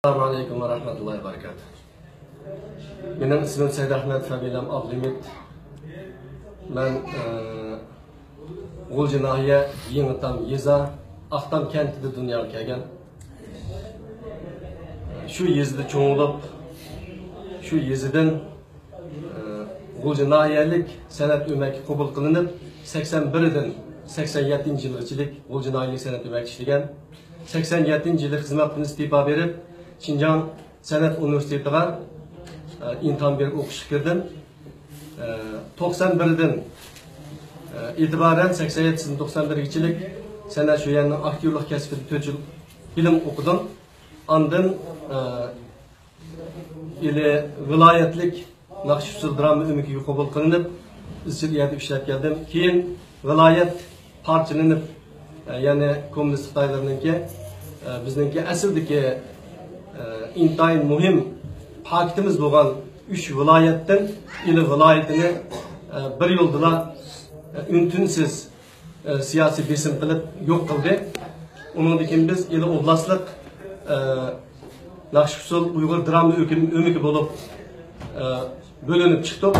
Assalamu alaikum ve rahmetullahi ve berekatuhu. Benim ismim Seyyid Ahmet Fabilam Ablimit. Ben G'ulji nahiye Yenitam Yeza Aqtam kentida dunyoga kelgan. Shu yezida cho'ng'ilib, shu yezidan G'ulji nahiyalik san'at o'maki qabul qilinib, 81dan 87-yilgacha G'ulji nahiyalik san'at o'maki ishlagan. 87-yilda xizmatini istifa berib, Şinjan Sanat Üniversitesi'ne imtihan berib o'qishga kirdim. 91'den itibaren 87-91'lik sanat şu yani aktörlük kasbida 4 yil bilim o'qidim. Ondan ile viloyatlik Naqshband drama o'makiga qabul qilinib, izchil yerda ishlab keldim. Keyin viloyat parchalanib, yani kommunist Xitoylarningki bizningki asldagi intayin muhim paketimiz bo'lgan 3 viloyatdan ili viloyatini bir yo'lda untinsiz siyosiy besim qilib yo'q qildi. Undan keyin biz ili oblastlik Naqshband Uyg'ur drama o'maki bo'lib bo'linib chiqdik.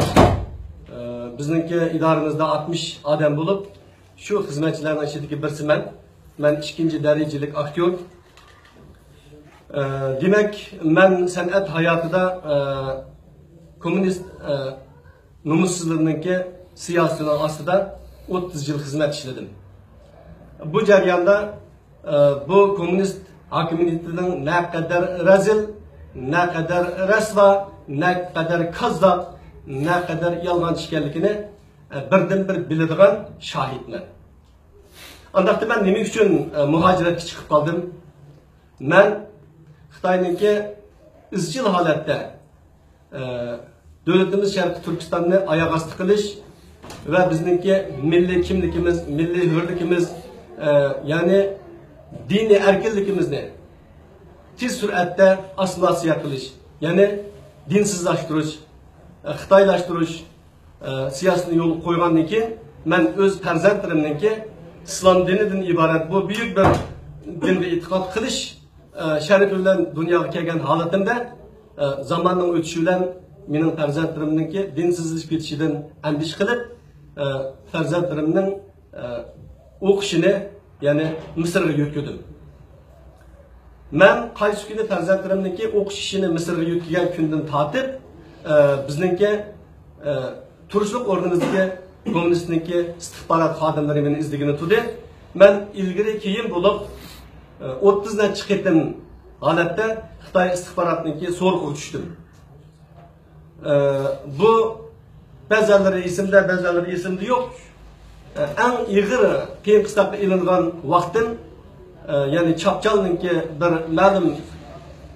Bizningki idoramizda 60 odam bo'lib, shu xizmatchilarning ichidagi birsiman. Men 2-darajalik aktyor. Demek ben san'at hayatida komünist numussizliğindeki siyasının aslında 30 yıl hizmet işledim. Bu jarayonda bu komünist hakimiyetinin ne kadar rezil, ne kadar rasva, ne kadar kazzap, ne kadar yalgancı ekanligini birden bir biladigan şahitman. Andaqda ben nima uchun muhojiratga chiqib qoldim? Men Xitoyninki izchil holatda davlatimiz Sharqiy Turkistonni oyoq osti qilish va bizningki milliy kimligimiz, milliy hurligimiz, ya'ni diniy erkinligimizni tez sur'atda assimilyatsiya qilish, ya'ni dinsizlashtirish, xitoylashtirish siyosatini yo'l qo'ygandan keyin men o'z farzandlarimningki islom dinidan iborat bu buyuk bir dinga e'tiqod qilish şerif bilen dünyaya kelgan holatimda zamanning o'tishi bilan mening farzandlarimningki dinsizlik ketishidan andish qilib farzandlarimning o'qishini ya'ni Misrga yo'tkazdim. Men qaysi kuni farzandlarimningki o'qish ishini Misrga yo'tkazgan kundan tortib bizningki turishlik o'rnimizdagi kommunistningki istixborot xodimlari meni izligini tutdi. Men ilgari keyin bo'lib 30'dan çıkıttım halatda Xitoy istihbaratniki so'rg'iga tushdim. Bu ba'zilari esimda, ba'zilari esimda yo'q. Eng ig'ir qiyin qisqa ilingan vaqtim, ya'ni Chapchalninki bir ma'lum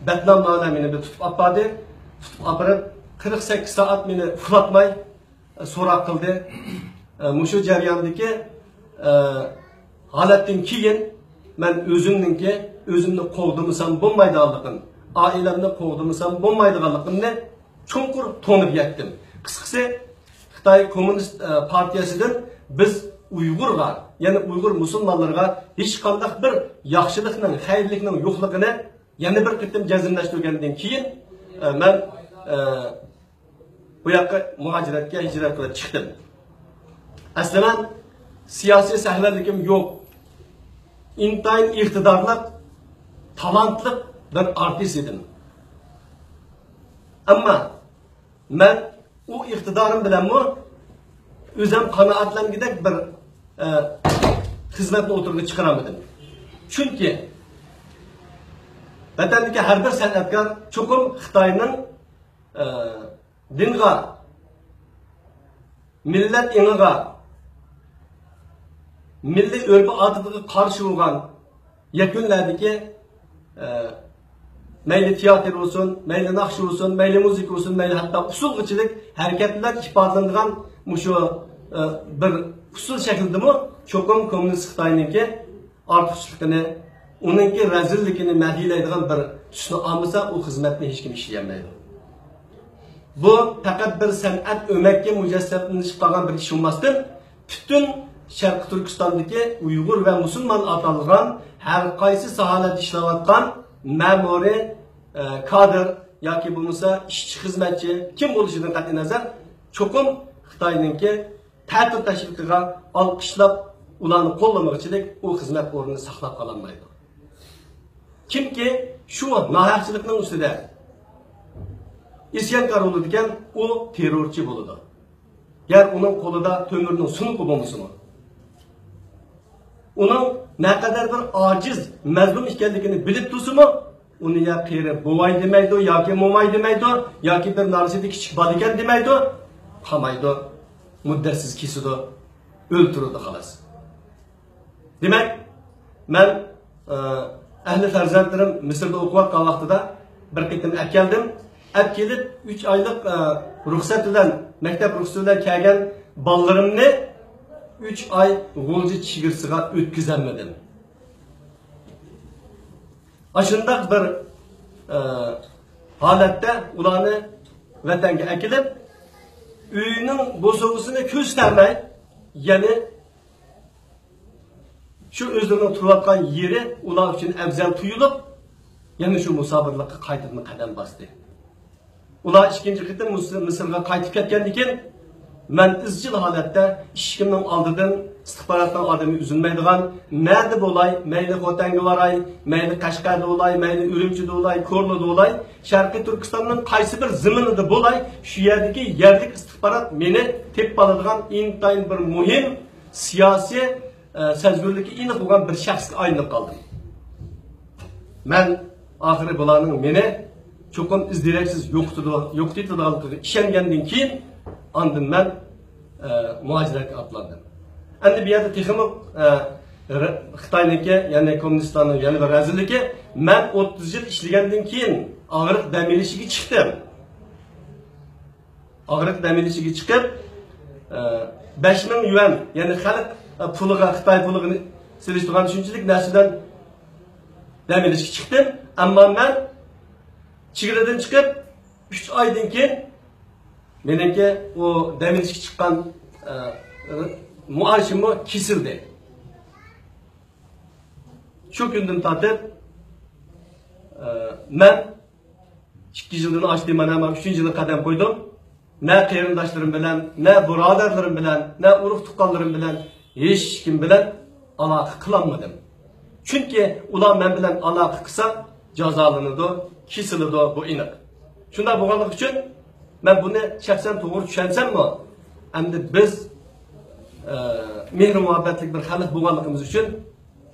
Batnam olamini tutib oldi. Tutib olib 48 soat meni uxlatmay so'roq qildi. Mushu jarayondagi holatdan keyin men özümni qovdimisam bo'lmaydiganligini, oilamni qovdimisam bo'lmaydiganligini chunqur to'nib yetdim. Qisqasi Xitoy Kommunist partiyasidan biz Uyg'urga, ya'ni Uyg'ur musulmonlarga hech qanday bir yaxshilikning, xayrlikning yo'qligini yana bir qitim jazmlashtirgandan keyin men bu yoqqa muhojiratga hijrat qilib chiqdim. Aslida siyosiy sahnaligim yo'q. İntayin iqtidarlık, talantlık bir artist idim. Ama ben o iqtidarım bilen mi özüm kanaatlangidak bir hizmetini oturup çıkaramadım. Çünkü vatandagi her bir san'atkor cho'qim Xitoyning dinga, millat iniga, milli örgü adıga karşı olan yakınlardaki meyli tiyatr olsun, meyli nakş olsun, meyli müzik olsun, meyli hatta usulgıçılık hareketler ifadelendiren şu bir usul şekilde mi çokum komünist Xitoyninki artışlıkını, onunki rezillikini medhiyeleydiğen bir tüşünü almasa o hizmetini hiç kim işleyemeydi. Bu fakat bir san'at o'makka mujassamlanish qilgan bir ish olmasdan bütün Şarkı Türkistan'daki Uygur ve Müslüman atalgan her kaysi sahalet işlevatkan memuri kadr yoki bo'lmasa ishchi xizmatchi kim bo'lishidan qat'iy nazar cho'qim Xitoyninki ta'til tashviqiga olqishlab ularni qo'llamoqchilik u xizmat o'rnini saqlab qololmaydi. Kimki shu nohaqchilikning ustida isyonkor bo'ladigan u terrorchi bo'ladi. Gar uning qo'lida to'mirning sunuqi bo'lmasin. Uning naqadar bir ojiz, mazlum ekanligini bilib tursa-mu, uni ya qeri bo'vay demaydi, yoki mo'may demaydi, yoki bir narsada kichik bola ekan demaydi, qamaydi, muddatsiz kesidi, o'ltiradi xolos. Demak, men ahli farzandlarim Misrda o'qiyotgan vaqtida bir qitim keldim. Kelib 3 oylik ruxsat bilan, maktab ruxsati bilan kelgan bolalarimni 3 oy g'o'lji chigirsiga o'tkazolmadim. Ashundaq bir holatda ularni vatanga akilib, uyining bo'sog'isini ko'rsatmay, ya'ni shu o'zlarining turayotgan yeri ular uchun afzal tuyulib, yana shu musofirlikqa qaytib qadam bosdi. Ular ikinci qitim Misrga qaytib ketgandan keyin men izchil holatda ishimning oldidan istixborotdan odamni uzilmaydigan, nada bo'lay, mayli Xotanga boray, mayli Qashqarda bo'lay, mayli Urumchida bo'lay, Ko'rlida bo'lay, Sharqiy Turkistonning qaysi bir zaminida bo'lay, shu yerdagi yerlik istixborot meni tepib oladigan intayin bir muhim siyosiy sezgurlikka iniq bo'lgan bir shaxsga aylanib qoldim. Men oxiri bularning meni cho'qim izdiraksiz yo'qotadiganligiga ishongandan keyin ondan men muhojiratga otlandim. Endi bu yerda texnik Xitoyniki, ya'ni kommunistlarning yana bir razilligi, men 30 yil ishlagandan keyin og'riq dam olishiga chiqdim. Og'riq dam olishiga chiqib 5000 yuan, ya'ni xalq puliga, Xitoy puligini selishtirgan shunchalik narsadan dam olishga chiqdim. Ammo men chigiradan chiqib 3 oydan keyin meniki o dam olishga chiqqan muashimni kesildi. Shu kundan tortib men 2 yildan oshdi, mana 3-chi yilga qadam qo'ydim. Ne qarindoshlarim bilan, ne birodarlarim bilan, ne urug' tuqqanlarim bilan hech kim bilan aloqa qilolmadim. Chunki ular men bilan aloqa qilsa jazolanadi, kesiladi, bu aniq. Shunda bo'lganligi uchun men buni shaxsan to'g'ri tushunsammi, endi biz mehr muhabbatlik bir xalq bo'lganligimiz uchun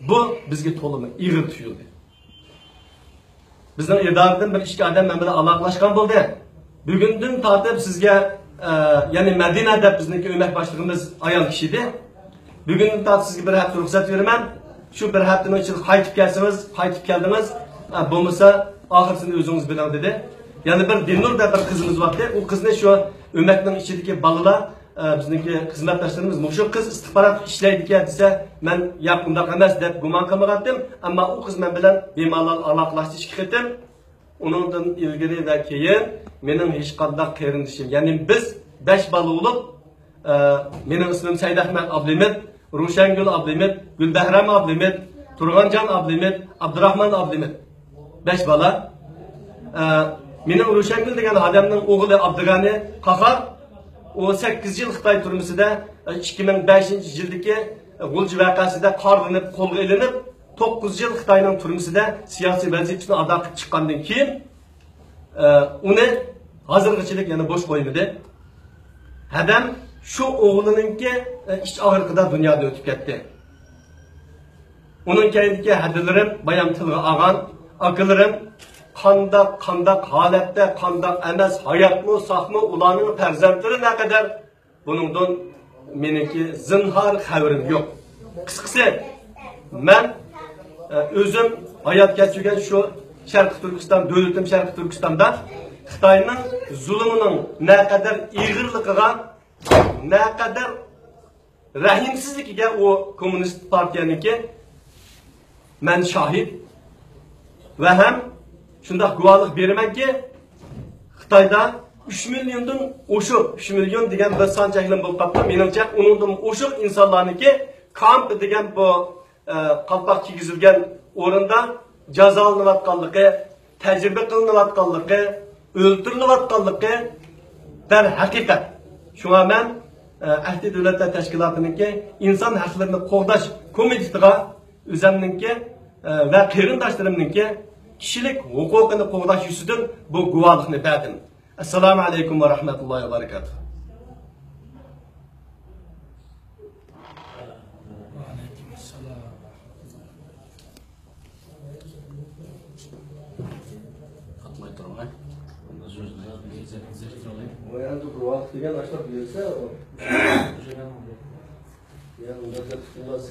bu bizga to'liq ig'ir tuyuldi. Bizning idoradan bir ishchi odam men bilan aloqalashgan bo'ldi. Bugundan tortib sizga ya'ni Madina deb bizniki o'mak boshlig'imiz ayol kishi edi. Bugundan tortib sizga bir hafta ruxsat beraman. Shu bir haftaning ichida qaytib kelsangiz, qaytib keldingiz, bo'lmasa oxirsini o'zingiz bilan dedi. Yani bir Dilnur deb bir qizimiz vardı. O qizni shu o'makning ichidagi bolalar bizniki xizmatdoshlarimiz mushu qiz istixborot ishlaydigan desa, men yo'q undaq emas deb gumon qilmagandim, ammo u qiz men bilan bemalol aloqalashishga ketdim. Uningdan ilgari va keyin mening hech qanday qarindishim, ya'ni biz 5 bola bo'lib, mening ismim Saidahmad Ablimid, Rushangul Ablimid, Gulbahram Ablimid, Turg'onjon Ablimid, Abdurahmon Ablimid. 5 bola. Mening Rushangul degan odamning o'g'li Abdug'ani Qahar o 8 yil Xitoy turmusida 2005-yildagi G'ulji voqeasida qorlinib, qo'lga ilinib, 9 yil Xitoyning turmusida siyosiy vazifasini ado qilib chiqqandan keyin uni hozirgacha yana bo'sh qo'ymadi. Hadam shu o'g'lininki ich og'riqida dunyoda o'tib ketdi. Uning keyingi hadillarim bayon tilga olgan, akalarim qandaq holatda, qandaq emas, hayotmi, saqmi, ularning farzandlari ne kadar buningdan meniki zinhar xabarim yo'q. Qisqasi, men o'zim hayot kechirgan shu Sharqiy Turkiston, davlatim Sharqiy Turkistonda Xitoyning zulmining ne kadar ig'irligiga, ne kadar rahimsizligiga o Komünist partiyaniki men şahit ve hem shunday guvohlik beramanki, Xitoyda 3 milliondan o'shiq, 3 million degan bir son cheklan bo'lib qoldi. Menimcha uningdan o'shiq insonlarniki kamp degan bu qalpoq kiygizilgan o'rinda jazolanayotganligi, tecrübe kılınıvatkanlığı, öldürülüvatkanlığı der hakikat. Şuna ben Ahdi Devletler Teşkilatı'nınki insan haklarını qoğdaş komitetiga özümnünki ve kıyırındaşlarımınki kişilik hukukunu qoğdaş yüzüdün bu guvalıqını berdim. Esselamu Aleyküm ve Rahmetullahi ve Berekatuhu. Yani guvalık degan aşağı bilirse o. Ya onda da tutulmaz.